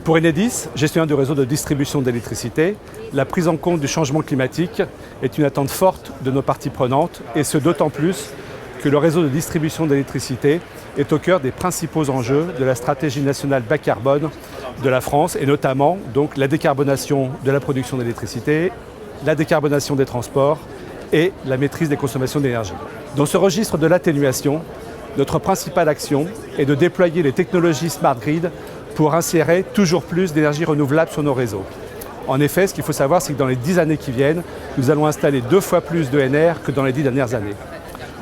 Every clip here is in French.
Pour Enedis, gestionnaire du réseau de distribution d'électricité, la prise en compte du changement climatique est une attente forte de nos parties prenantes, et ce d'autant plus que le réseau de distribution d'électricité est au cœur des principaux enjeux de la stratégie nationale bas carbone de la France, et notamment donc, la décarbonation de la production d'électricité, la décarbonation des transports et la maîtrise des consommations d'énergie. Dans ce registre de l'atténuation, notre principale action est de déployer les technologies Smart Grid pour insérer toujours plus d'énergie renouvelable sur nos réseaux. En effet, ce qu'il faut savoir, c'est que dans les 10 années qui viennent, nous allons installer 2 fois plus d'EnR que dans les 10 dernières années.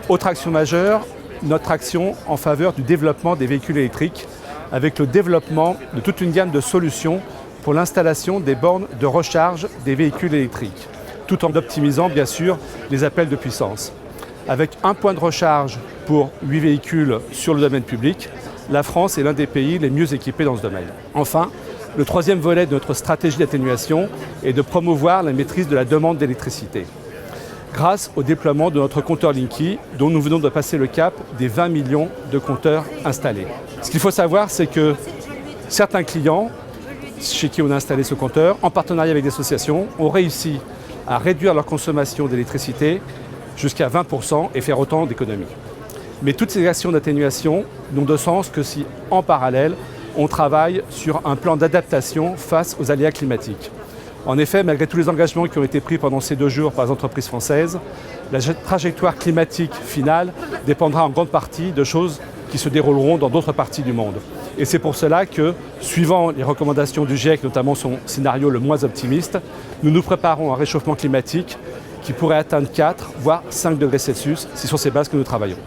Autre action majeure, notre action en faveur du développement des véhicules électriques, avec le développement de toute une gamme de solutions pour l'installation des bornes de recharge des véhicules électriques, tout en optimisant bien sûr les appels de puissance. Avec un point de recharge pour 8 véhicules sur le domaine public, la France est l'un des pays les mieux équipés dans ce domaine. Enfin, le troisième volet de notre stratégie d'atténuation est de promouvoir la maîtrise de la demande d'électricité, grâce au déploiement de notre compteur Linky, dont nous venons de passer le cap des 20 millions de compteurs installés. Ce qu'il faut savoir, c'est que certains clients, chez qui on a installé ce compteur, en partenariat avec des associations, ont réussi à réduire leur consommation d'électricité jusqu'à 20% et faire autant d'économies. Mais toutes ces actions d'atténuation n'ont de sens que si, en parallèle, on travaille sur un plan d'adaptation face aux aléas climatiques. En effet, malgré tous les engagements qui ont été pris pendant ces 2 jours par les entreprises françaises, la trajectoire climatique finale dépendra en grande partie de choses qui se dérouleront dans d'autres parties du monde. Et c'est pour cela que, suivant les recommandations du GIEC, notamment son scénario le moins optimiste, nous nous préparons à un réchauffement climatique qui pourrait atteindre 4, voire 5 degrés Celsius. C'est sur ces bases que nous travaillons.